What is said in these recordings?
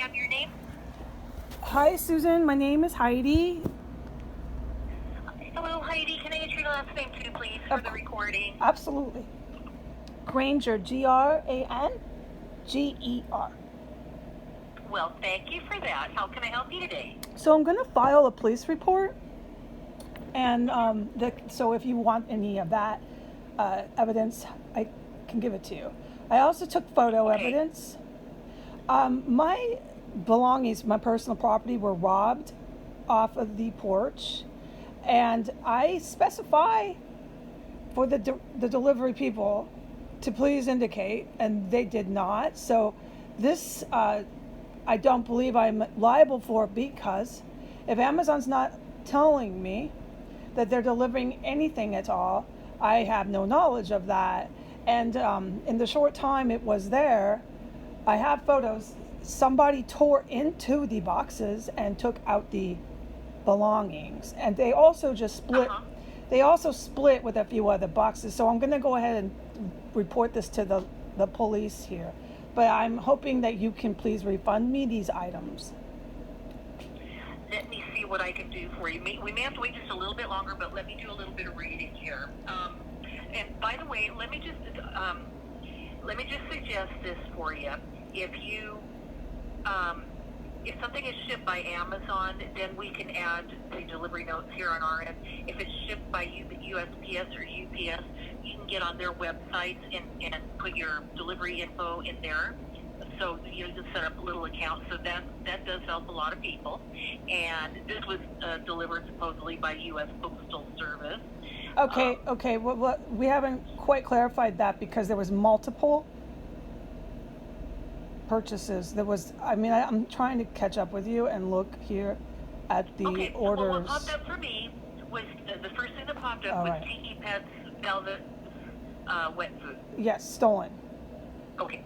have your name? Hi, Susan. My name is Heidi. Hello, Heidi. Can I get your last name too, please, for the recording? Absolutely. Granger, Granger. Well, thank you for that. How can I help you today? So I'm going to file a police report, and so if you want any of that evidence, I can give it to you. I also took photo evidence. My belongings, my personal property, were robbed off of the porch, and I specify for the delivery people to please indicate, and they did not. So this I don't believe I'm liable for, because if Amazon's not telling me that they're delivering anything at all, I have no knowledge of that. And in the short time it was there, I have photos. Somebody tore into the boxes and took out the belongings, and they also just split. They also split with a few other boxes. So I'm going to go ahead and report this to the police here. But I'm hoping that you can please refund me these items. Let me see what I can do for you. We may have to wait just a little bit longer, but let me do a little bit of reading here. And by the way, let me just suggest this for you. If something is shipped by Amazon, then we can add the delivery notes here on our end. If it's shipped by USPS or UPS, you can get on their websites and put your delivery info in there. So you can set up a little account. So that does help a lot of people. And this was delivered supposedly by U.S. Postal Service. Okay. Well, we haven't quite clarified that, because there was multiple purchases. I'm trying to catch up with you and look here at the orders. Well, what popped up for me was the first thing that popped up was TE Pets Velvet wet food. Yes, stolen. Okay,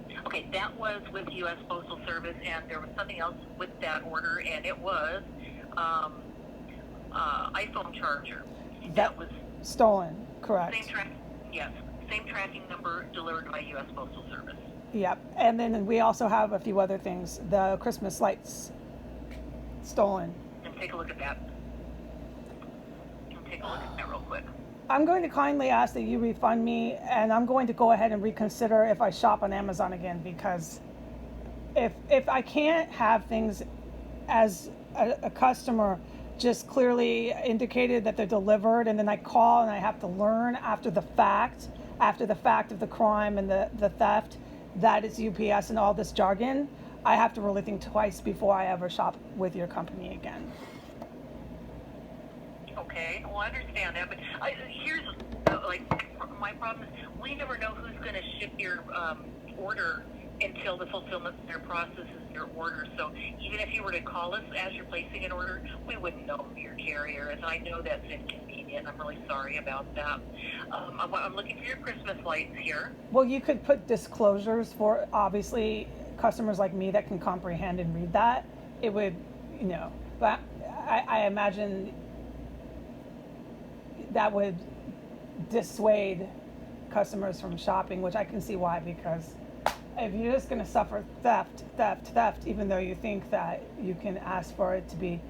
that was with U.S. Postal Service, and there was something else with that order, and it was iPhone charger. That was stolen, correct. Same tracking number, delivered by U.S. Postal Service. Yep, and then we also have a few other things. The Christmas lights, stolen. And take a look at that. Real quick. I'm going to kindly ask that you refund me, and I'm going to go ahead and reconsider if I shop on Amazon again, because if I can't have things as a customer just clearly indicated that they're delivered, and then I call and I have to learn after the fact of the crime and the theft, that it's UPS and all this jargon, I have to really think twice before I ever shop with your company again. Okay, well, I understand that, but here's my problem is we never know who's going to ship your order until the fulfillment center processes your order. So even if you were to call us as you're placing an order, we wouldn't know who your carrier is. I know that's inconvenient. I'm really sorry about that. I'm looking for your Christmas lights here. Well, you could put disclosures for, obviously, customers like me that can comprehend and read that. It would, but I imagine that would dissuade customers from shopping, which I can see why, because if you're just going to suffer theft, even though you think that you can ask for it to be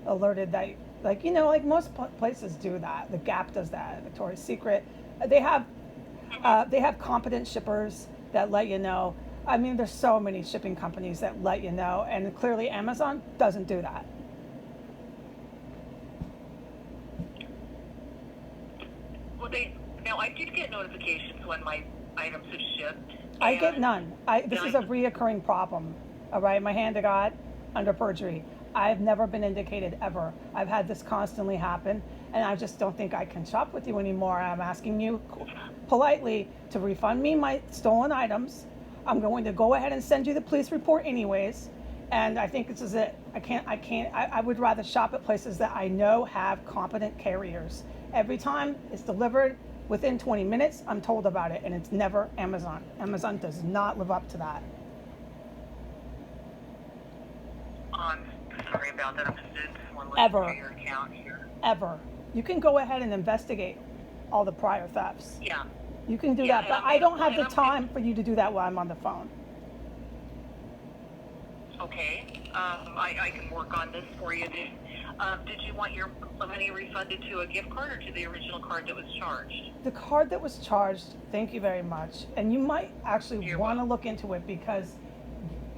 alerted, that, like most places do that. The Gap does that. Victoria's Secret, they have competent shippers that let you know. I mean, there's so many shipping companies that let you know, and clearly Amazon doesn't do that. Well, I did get notifications when my items had shipped. I get none. This is a reoccurring problem. All right, my hand to God, under perjury. I've never been indicated ever. I've had this constantly happen, and I just don't think I can shop with you anymore. I'm asking you politely to refund me my stolen items. I'm going to go ahead and send you the police report anyways, and I think this is it. I would rather shop at places that I know have competent carriers. Every time it's delivered, within 20 minutes, I'm told about it, and it's never Amazon. Amazon does not live up to that. I'm sorry about that. I'm just doing one look Ever. at your account here. Ever. You can go ahead and investigate all the prior thefts. Yeah. You can do that, but I don't have the time for you to do that while I'm on the phone. Okay. I can work on this for you. Did you want your money refunded to a gift card or to the original card that was charged? The card that was charged, thank you very much. And you might actually You're want to welcome. look into it because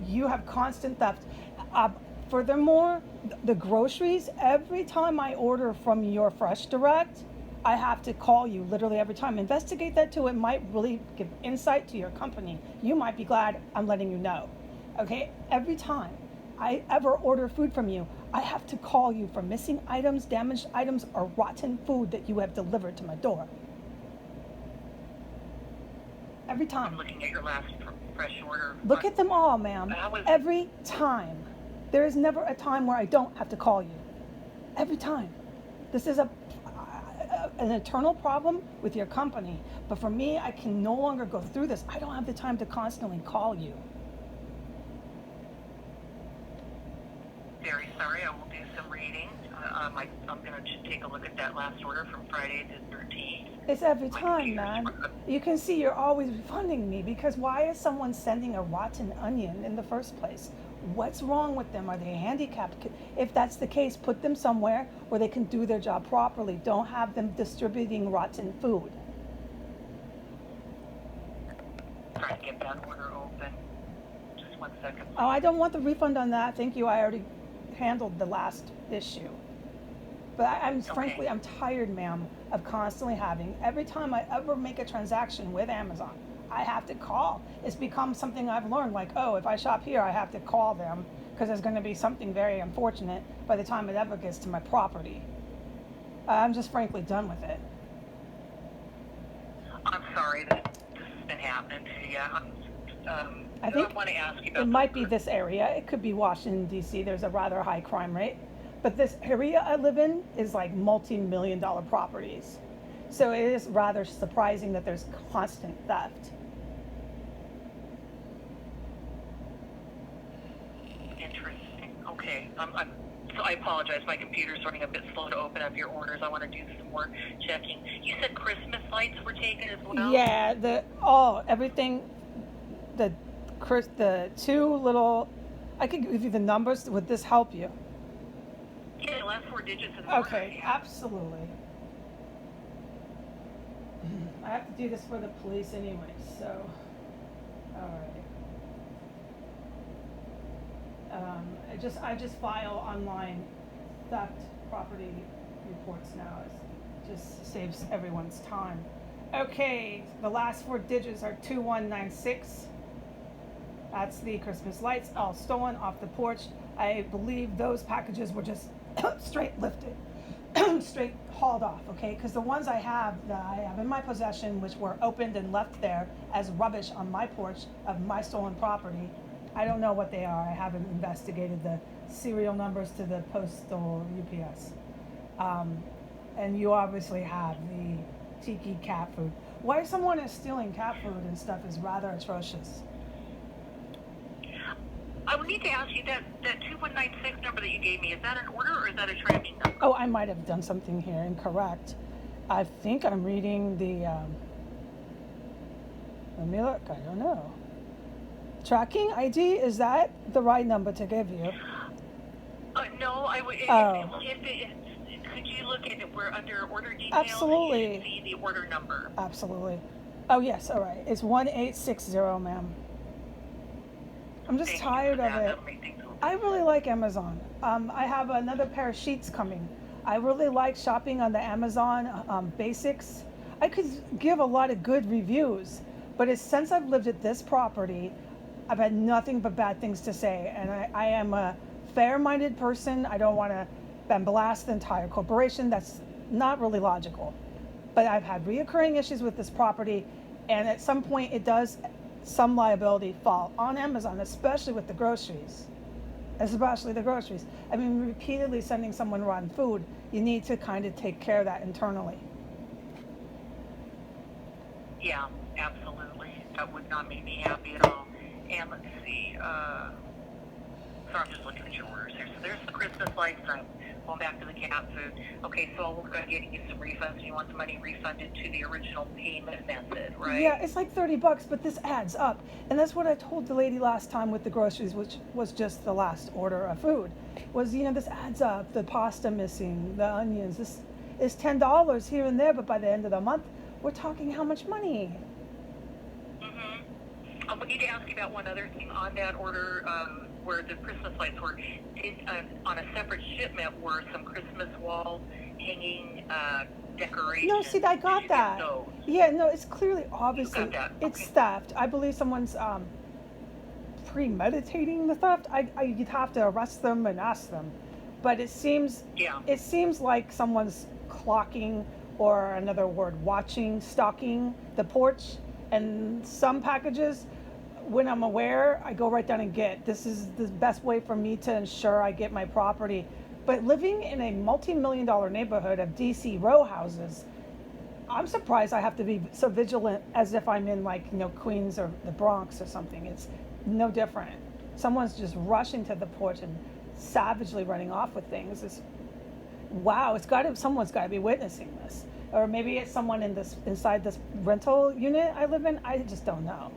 you have constant theft. Furthermore, the groceries, every time I order from your Fresh Direct, I have to call you literally every time. Investigate that too. It might really give insight to your company. You might be glad I'm letting you know. Okay? Every time I ever order food from you, I have to call you for missing items, damaged items, or rotten food that you have delivered to my door. Every I'm time. looking at your last fresh order. Look at them all, ma'am. How was- Every time. There is never a time where I don't have to call you. Every time. This is an eternal problem with your company. But for me, I can no longer go through this. I don't have the time to constantly call you. Very sorry. I will do some reading. I'm going to take a look at that last order from Friday the 13th. It's every My time, computer's man. working. You can see you're always refunding me because why is someone sending a rotten onion in the first place? What's wrong with them? Are they handicapped? If that's the case, put them somewhere where they can do their job properly. Don't have them distributing rotten food. Trying to get that order open. Just 1 second. Oh, I don't want the refund on that. Thank you. I already handled the last issue. But frankly, I'm tired, ma'am, of constantly having, every time I ever make a transaction with Amazon, I have to call. It's become something I've learned, like, oh, if I shop here, I have to call them because there's going to be something very unfortunate by the time it ever gets to my property. I'm just frankly done with it. I'm sorry that this has been happening to you. I think want to ask you about it might be this area. It could be Washington, D.C. There's a rather high crime rate. But this area I live in is like multi-million-dollar properties. So it is rather surprising that there's constant theft. Interesting. Okay. So I apologize. My computer's running a bit slow to open up your orders. I want to do some more checking. You said Christmas lights were taken as well? Yeah, everything, the two little, I could give you the numbers. Would this help you? Yeah, the last 4 digits of the order. Okay, Yeah. absolutely. I have to do this for the police anyway, so, all right. I just file online theft property reports now. It just saves everyone's time. Okay, the last 4 digits are 2196. That's the Christmas lights, all stolen off the porch. I believe those packages were just straight lifted, straight hauled off, okay? Because the ones that I have in my possession, which were opened and left there as rubbish on my porch of my stolen property, I don't know what they are. I haven't investigated the serial numbers to the postal UPS. And you obviously have the tiki cat food. Why someone is stealing cat food and stuff is rather atrocious. I would need to ask you that 2196 number that you gave me, is that an order or is that a tracking number? Oh, I might have done something here incorrect. I think I'm reading the, let me look, I don't know. Tracking ID, is that the right number to give you? No, I would. Oh. Could you look at it? We're under order details. Absolutely. And you can see the order number. Absolutely. Oh, yes, all right. It's 1860, ma'am. I'm just Thank you tired for of that. it. That'll make things a little I really like Amazon. I have another pair of sheets coming. I really like shopping on the Amazon Basics. I could give a lot of good reviews, but since I've lived at this property, I've had nothing but bad things to say. And I am a fair-minded person. I don't want to blast the entire corporation. That's not really logical. But I've had reoccurring issues with this property, and at some point it does some liability fall on Amazon, especially with the groceries. Especially the groceries. I mean, repeatedly sending someone rotten food, you need to kind of take care of that internally. Yeah, absolutely. That would not make me happy at all. And let's see. sorry, I'm just looking at your orders here. So there's the Christmas lights. I'm going back to the cat food. Okay, so I'll work on getting you some refunds. You want the money refunded to the original payment method, right? Yeah, it's like $30, but this adds up. And that's what I told the lady last time with the groceries, which was just the last order of food. Was, this adds up. The pasta missing, the onions. This is $10 here and there, but by the end of the month, we're talking how much money? We need to ask you about one other thing on that order, where the Christmas lights were. On a separate shipment were some Christmas wall hanging decorations. No, see, I got that. Those? Yeah, no, it's clearly, obviously, got that. it's Okay. theft. I believe someone's premeditating the theft. You'd have to arrest them and ask them, but it seems Yeah. like someone's clocking, or another word, watching, stalking the porch. And some packages, when I'm aware, I go right down and get. This is the best way for me to ensure I get my property. But living in a multi-million-dollar neighborhood of DC row houses, I'm surprised I have to be so vigilant as if I'm in Queens or the Bronx or something. It's no different. Someone's just rushing to the porch and savagely running off with things. Wow, someone's got to be witnessing this. Or maybe it's someone inside this rental unit I live in. I just don't know.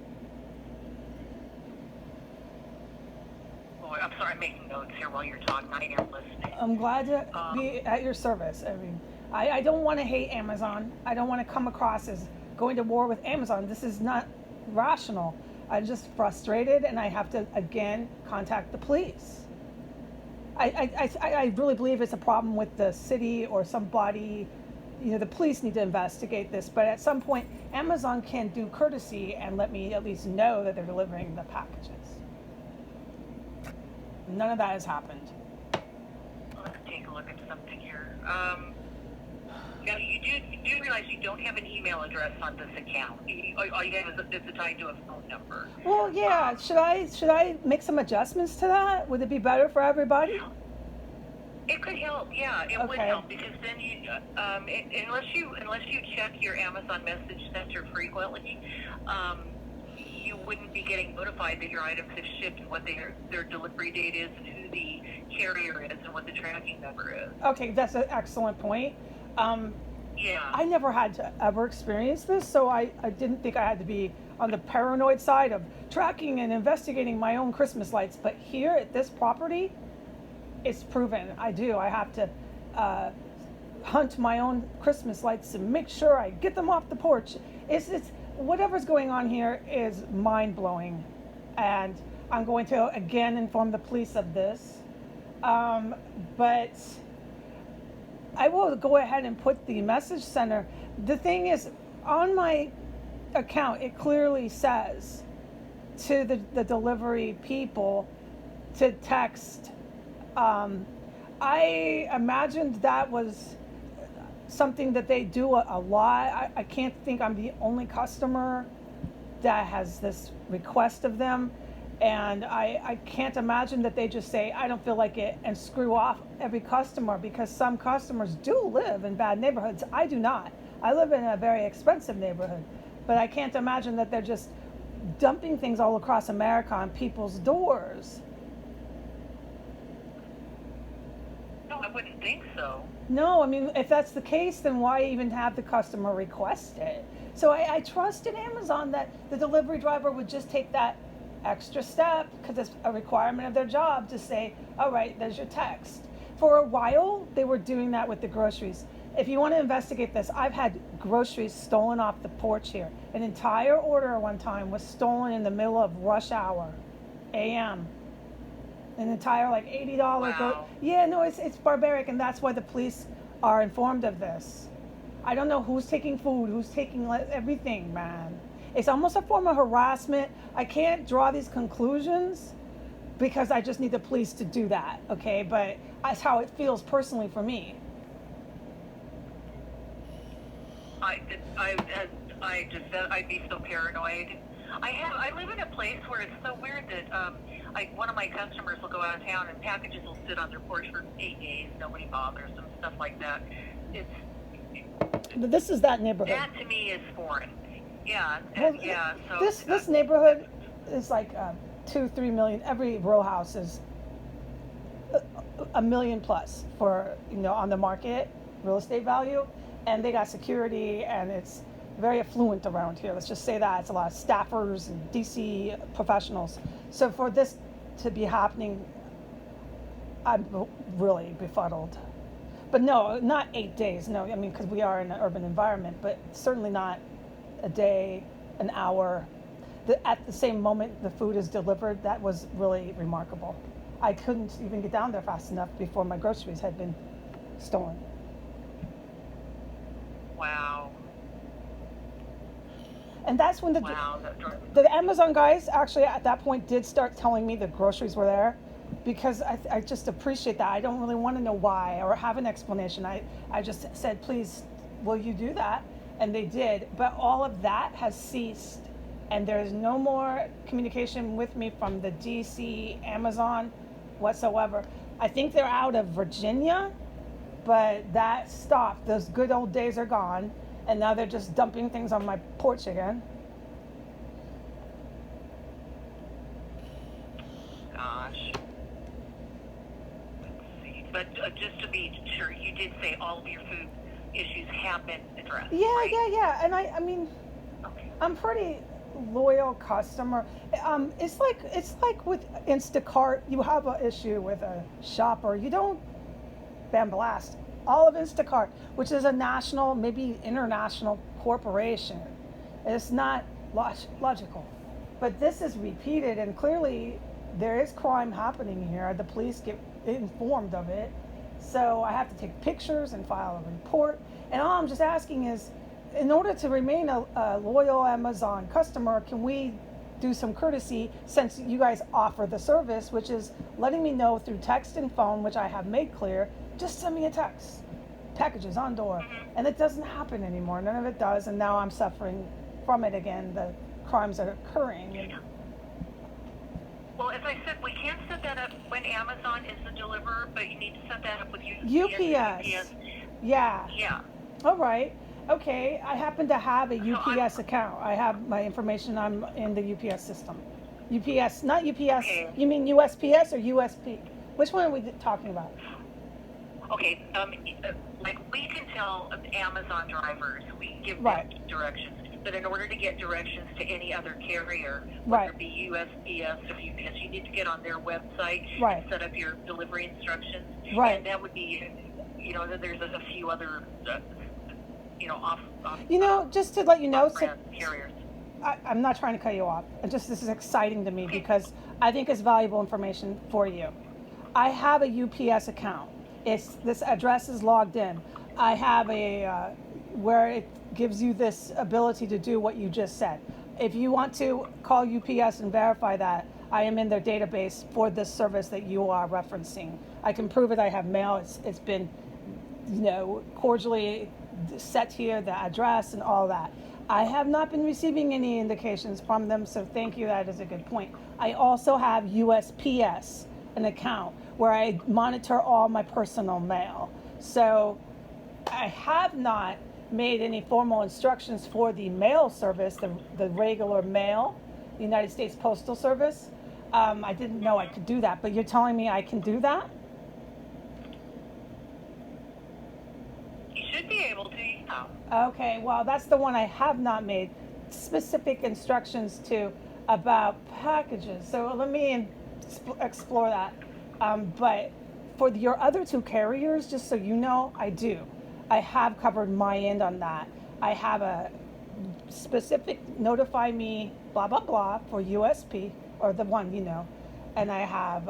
Boy, I'm sorry, I'm making notes here while you're talking. I am listening. I'm glad to be at your service. I mean, I don't want to hate Amazon. I don't want to come across as going to war with Amazon. This is not rational. I'm just frustrated, and I have to, again, contact the police. I really believe it's a problem with the city or somebody. The police need to investigate this, but at some point, Amazon can do courtesy and let me at least know that they're delivering the packages. None of that has happened. Let's take a look at something here. Now, you do realize you don't have an email address on this account. All you have is tied to a phone number. Well, yeah. Should I make some adjustments to that? Would it be better for everybody? It could help, yeah. It would Okay. help because then you, unless you check your Amazon Message Center frequently, you wouldn't be getting notified that your items have shipped and what their delivery date is and who the carrier is and what the tracking number is. Okay, that's an excellent point. Yeah. I never had to ever experience this, so I didn't think I had to be on the paranoid side of tracking and investigating my own Christmas lights. But here at this property, it's proven I do. I have to hunt my own Christmas lights and make sure I get them off the porch. It's whatever's going on here is mind-blowing, and I'm going to again inform the police of this. But I will go ahead and put the message center. The thing is, on my account, it clearly says to the delivery people to text. I imagined that was something that they do a lot. I can't think I'm the only customer that has this request of them. And I can't imagine that they just say, I don't feel like it, and screw off every customer, because some customers do live in bad neighborhoods. I do not. I live in a very expensive neighborhood. But I can't imagine that they're just dumping things all across America on people's doors. No, I wouldn't think so. No, I mean, if that's the case, then why even have the customer request it? So I trusted Amazon that the delivery driver would just take that extra step, because it's a requirement of their job to say, all right, there's your text. For a while, they were doing that with the groceries. If you want to investigate this, I've had groceries stolen off the porch here. An entire order one time was stolen in the middle of rush hour, AM. An entire $80. Wow. Yeah, no, it's barbaric, and that's why the police are informed of this. I don't know who's taking food, who's taking everything, man. It's almost a form of harassment. I can't draw these conclusions because I just need the police to do that, okay? But that's how it feels personally for me. I'd be so paranoid. I live in a place where it's so weird that one of my customers will go out of town and packages will sit on their porch for 8 days. Nobody bothers them, stuff like that. But this is that neighborhood. That to me is foreign. Yeah, Well, yeah. So this neighborhood is like 2-3 million. Every row house is $1 million plus for, on the market, real estate value, and they got security, and it's very affluent around here. Let's just say that it's a lot of staffers and DC professionals. So for this to be happening, I'm really befuddled. But no, not 8 days. No, I mean, because we are in an urban environment, but certainly not a day, an hour. At the same moment the food is delivered, that was really remarkable. I couldn't even get down there fast enough before my groceries had been stolen. Wow. And that's when Wow. the Amazon guys actually at that point did start telling me the groceries were there, because I just appreciate that. I don't really want to know why or have an explanation. I just said, please, will you do that? And they did. But all of that has ceased. And there's no more communication with me from the DC Amazon whatsoever. I think they're out of Virginia, but that stopped. Those good old days are gone. And now they're just dumping things on my porch again. Gosh. Let's see. But just to be sure, you did say all of your food issues have been addressed. Yeah, right? yeah. And I mean, Okay. I'm pretty loyal customer. It's like with Instacart, you have an issue with a shopper, you don't blast all of Instacart, which is a national, maybe international corporation. It's not logical. But this is repeated, and clearly there is crime happening here. The police get informed of it. So I have to take pictures and file a report. And all I'm just asking is, in order to remain a loyal Amazon customer, can we do some courtesy, since you guys offer the service, which is letting me know through text and phone, which I have made clear, just send me a text. Packages on door. Mm-hmm. And it doesn't happen anymore. None of it does. And now I'm suffering from it again. The crimes are occurring. And Well, as I said, we can set that up when Amazon is the deliverer, but you need to set that up with UPS. Yeah. Yeah. All right. Okay. I happen to have a So UPS account. I have my information. I'm in the UPS system. UPS, not UPS. Okay. You mean USPS or USP? Which one are we talking about? Okay, like we can tell Amazon drivers, we give them Right. directions, but in order to get directions to any other carrier, Right. whether it be USPS or UPS, you need to get on their website Right. and set up your delivery instructions. Right. And that would be, then there's a few other, off Just to let you know, so, brand carriers. I'm not trying to cut you off. This is exciting to me because I think it's valuable information for you. I have a UPS account. This address is logged in. I have a where it gives you this ability to do what you just said. If you want to call UPS and verify that I am in their database for this service that you are referencing, I can prove it. I have mail. It's been, cordially set here, the address and all that. I have not been receiving any indications from them, so thank you. That is a good point. I also have USPS, an account where I monitor all my personal mail. So I have not made any formal instructions for the mail service, the regular mail, the United States Postal Service. I didn't know I could do that, but you're telling me I can do that? You should be able to, Okay, well, that's the one I have not made specific instructions to about packages. So let me explore that. But for your other two carriers, just so you know, I do. I have covered my end on that. I have a specific notify me, blah, blah, blah, for USP, or the one, and I have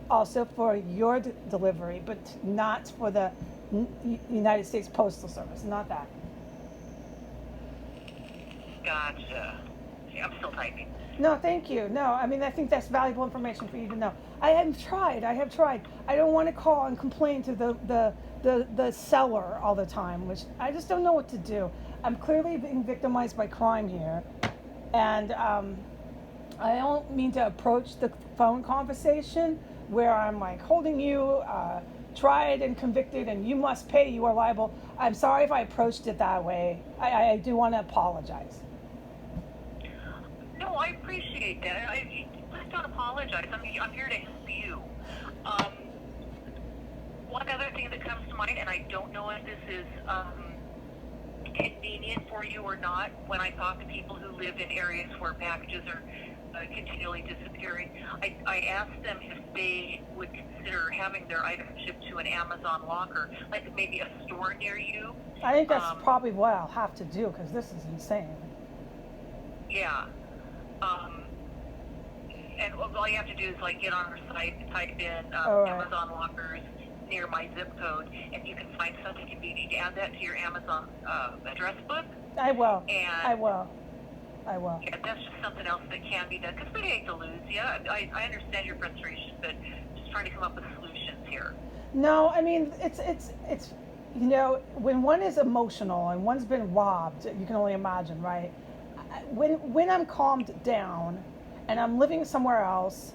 also for your delivery, but not for the United States Postal Service, not that. Gotcha. See, I'm still typing. No, thank you. No, I mean, I think that's valuable information for you to know. I have tried. I don't want to call and complain to the seller all the time, which I just don't know what to do. I'm clearly being victimized by crime here. And I don't mean to approach the phone conversation where I'm like holding you, tried and convicted, and you must pay, you are liable. I'm sorry if I approached it that way. I do want to apologize. No, I appreciate that. Please don't apologize. I'm here to help you. other thing that comes to mind, and I don't know if this is convenient for you or not, when I talk to people who live in areas where packages are continually disappearing, I ask them if they would consider having their items shipped to an Amazon locker, like maybe a store near you. I think that's probably what I'll have to do because this is insane. Yeah. And all you have to do is like get on our site, type in Right. Amazon lockers near my zip code, and you can find something convenient to add that to your Amazon address book. I will. And I will. yeah, that's just something else that can be done, because we hate to lose you. I understand your frustration, but just trying to come up with solutions here. No, I mean it's you know, when one is emotional and one's been robbed, you can only imagine, right? When I'm calmed down and I'm living somewhere else,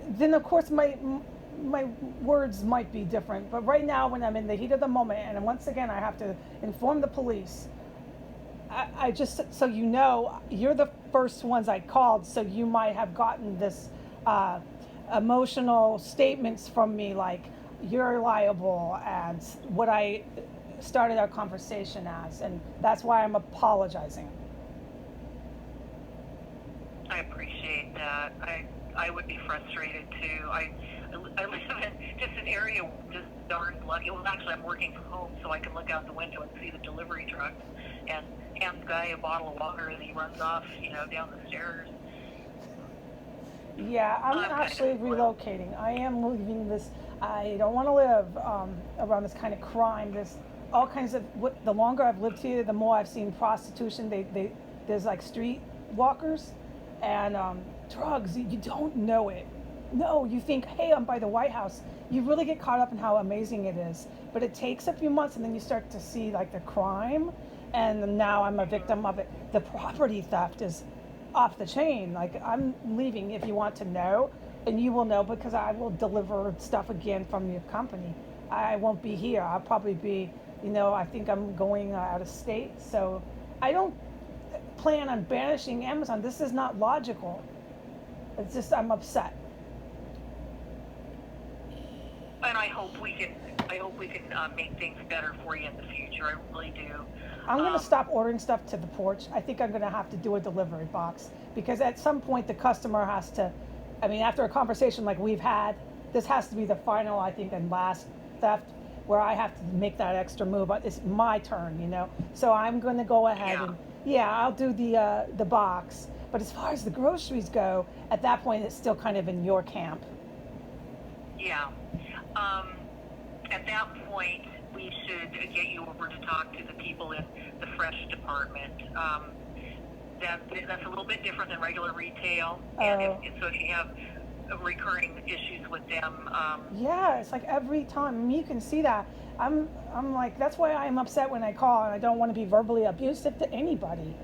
then of course my words might be different. But right now, when I'm in the heat of the moment, and once again I have to inform the police, I just, so you know, you're the first ones I called, so you might have gotten this emotional statements from me like you're liable and what I started our conversation as, and that's why I'm apologizing. I appreciate that. I would be frustrated too. I live in just an area just darn lucky. Well, actually, I'm working from home, so I can look out the window and see the delivery truck and hand the guy a bottle of water as he runs off, you know, down the stairs. Yeah, I'm actually relocating. I am leaving this. I don't want to live around this kind of crime. There's all kinds of. The longer I've lived here, the more I've seen prostitution. There's like street walkers and drugs. You don't know it. No, you think, hey, I'm by the White House. You really get caught up in how amazing it is. But it takes a few months, and then you start to see like the crime, and now I'm a victim of it. The property theft is off the chain. Like, I'm leaving, if you want to know, and you will know, because I will deliver stuff again from your company. I won't be here. I'll probably be, you know, I think I'm going out of state. So I don't plan on banishing Amazon. This is not logical. It's just I'm upset. And I hope we can make things better for you in the future. I really do. I'm going to stop ordering stuff to the porch. I think I'm going to have to do a delivery box, because at some point the customer has to, I mean, after a conversation like we've had, this has to be the final, I think, and last theft where I have to make that extra move. But it's my turn, you know. So I'm going to go ahead and I'll do the box. But as far as the groceries go, at that point it's still kind of in your camp. Yeah. At that point, we should get you over to talk to the people in the fresh department. That's a little bit different than regular retail. And so if you have recurring issues with them. Yeah, it's like every time. I mean, you can see that. I'm like, that's why I'm upset when I call, and I don't want to be verbally abusive to anybody.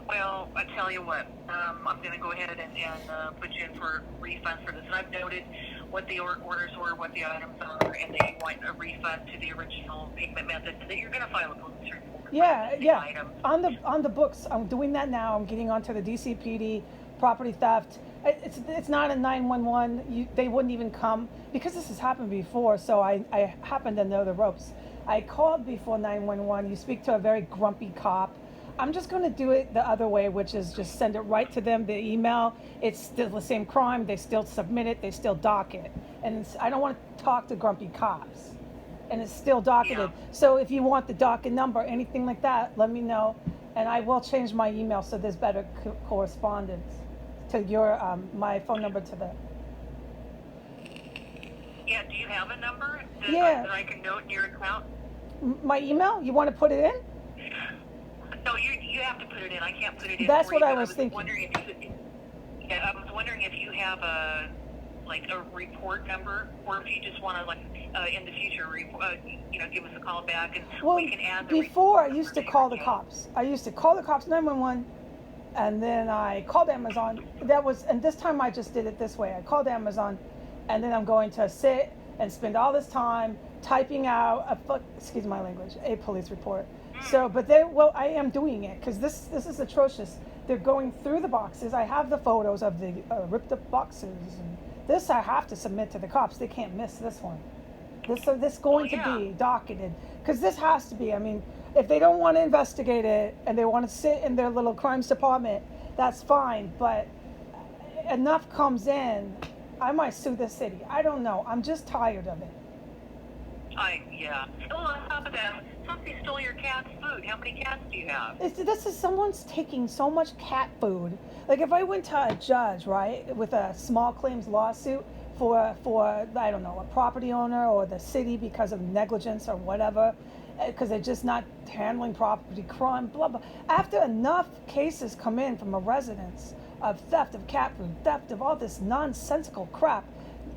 Well, I tell you what, I'm going to go ahead and put you in for refunds for this. And I've noted what the orders were, what the items are, and that you want a refund to the original payment method, and that you're going to file a police report. Yeah. Items. On the books, I'm doing that now. I'm getting onto the DCPD property theft. It's not a 911. They wouldn't even come, because this has happened before. So I happen to know the ropes. I called before 911. You speak to a very grumpy cop. I'm just going to do it the other way, which is just send it right to them, the email. It's still the same crime. They still submit it. They still dock it. And I don't want to talk to grumpy cops. And it's still docketed. Yeah. So if you want the docket number, anything like that, let me know. And I will change my email so there's better correspondence to your my phone number to the. Yeah, do you have a number Yeah. that I can note in your account? My email? You want to put it in? No, you have to put it in. I can't put it in. That's for what you, I but was thinking. I was wondering if you have a report number, or if you just want to in the future, give us a call back and we can add the before I report used to number call your the account. cops. I used to call the cops 911, and then I called Amazon. And this time I just did it this way. I called Amazon, and then I'm going to sit and spend all this time typing out excuse my language, a police report. So, but I am doing it, because this is atrocious. they're going through the boxes. I have the photos of the ripped up boxes, and this I have to submit to the cops. They can't miss this one. This going to be docketed, because this has to be. I mean, if they don't want to investigate it and they want to sit in their little crimes department, that's fine. But enough comes in, I might sue the city. I don't know. I'm just tired of it. Yeah. Oh, on top of that, somebody stole your cat's food. How many cats do you have? This is someone's taking so much cat food. Like if I went to a judge, right, with a small claims lawsuit for I don't know, a property owner or the city because of negligence or whatever, because they're just not handling property crime, blah blah. After enough cases come in from a residence of theft of cat food, theft of all this nonsensical crap,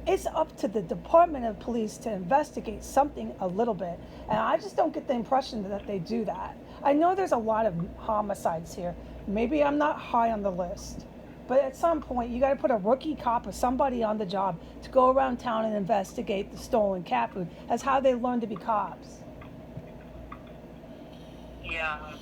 it's up to the Department of Police to investigate something a little bit. And I just don't get the impression that they do that. I know there's a lot of homicides here. Maybe I'm not high on the list. But at some point, you got to put a rookie cop or somebody on the job to go around town and investigate the stolen cat food. That's how they learn to be cops. Yeah.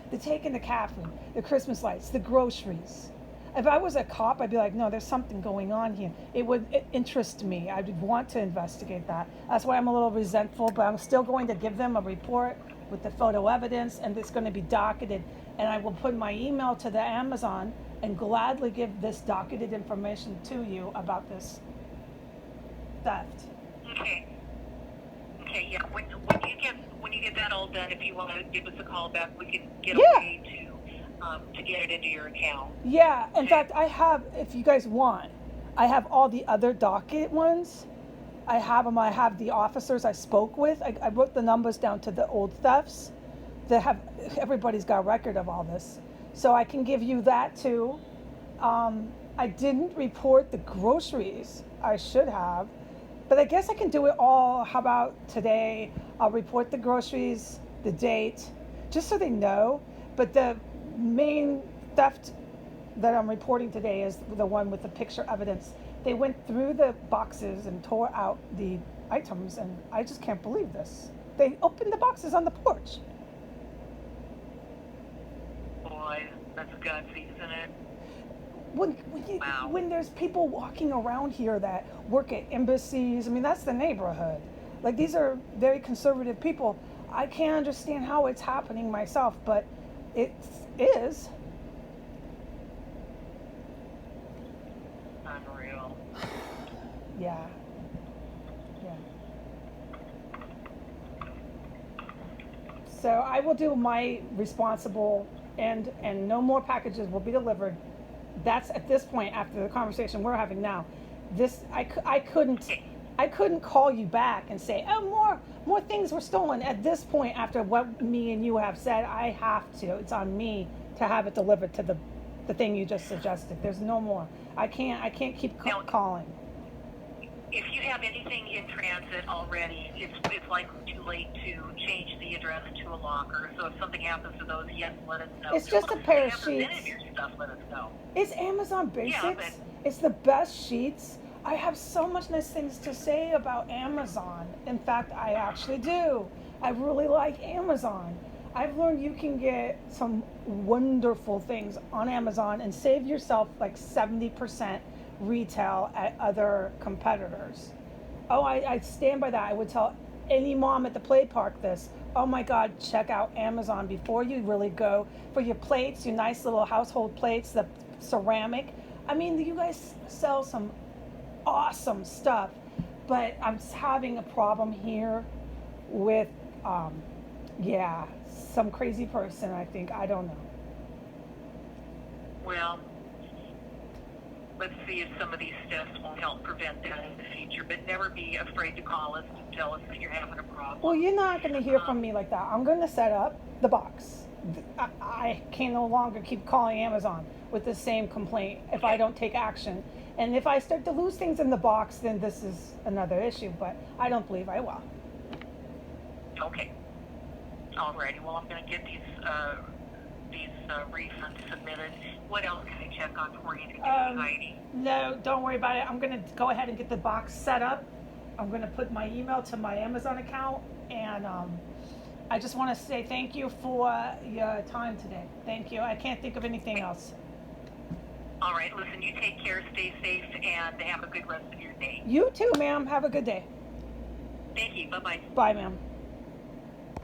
They're taking the cat food, the Christmas lights, the groceries. If I was a cop, I'd be like, no, there's something going on here. It would interest me. I would want to investigate that. That's why I'm a little resentful, but I'm still going to give them a report with the photo evidence, and it's going to be docketed. And I will put my email to the Amazon and gladly give this docketed information to you about this theft. Okay. Okay. Yeah. When you get that all done, if you want to give us a call back, we can get a way to get it into your account. Yeah, in fact, I have, if you guys want, I have all the other docket ones. I have them. I have the officers I spoke with. I wrote the numbers down to the old thefts. Everybody's got a record of all this. So I can give you that too. I didn't report the groceries. I should have. But I guess I can do it all. How about today? I'll report the groceries, the date, just so they know. But the main theft that I'm reporting today is the one with the picture evidence. They went through the boxes and tore out the items, and I just can't believe this. They opened the boxes on the porch. Boy, that's gutsy, isn't it? When there's people walking around here that work at embassies, I mean, that's the neighborhood. Like, these are very conservative people. I can't understand how it's happening myself, but it is. Unreal. Yeah. So I will do my responsible end, and no more packages will be delivered. That's at this point, after the conversation we're having now. I couldn't call you back and say, oh, more things were stolen. At this point, after what me and you have said, I have to. It's on me to have it delivered to the thing you just suggested. There's no more. I can't keep calling. If you have anything in transit already, it's likely too late to change the address to a locker. So if something happens to those, yes, let us know. It's just a pair of sheets. Your stuff, let us know. It's Amazon Basics. Yeah, it's the best sheets. I have so much nice things to say about Amazon. In fact, I actually do. I really like Amazon. I've learned you can get some wonderful things on Amazon and save yourself like 70% retail at other competitors. Oh, I stand by that. I would tell any mom at the play park this. Oh my God, check out Amazon before you really go for your plates, your nice little household plates, the ceramic. I mean, you guys sell some awesome stuff, but I'm having a problem here with, some crazy person, I think. I don't know. Well, let's see if some of these steps will help prevent that in the future, but never be afraid to call us and tell us that you're having a problem. Well, you're not going to hear from me like that. I'm going to set up the box. I can no longer keep calling Amazon with the same complaint if I don't take action. And if I start to lose things in the box, then this is another issue, but I don't believe I will. Okay. Alrighty. Well, I'm going to get these refunds submitted. What else can I check on for you today, Heidi? No, don't worry about it. I'm going to go ahead and get the box set up. I'm going to put my email to my Amazon account, and I just want to say thank you for your time today. Thank you. I can't think of anything else. All right, listen, you take care, stay safe, and have a good rest of your day. You too, ma'am. Have a good day. Thank you. Bye-bye. Bye, ma'am.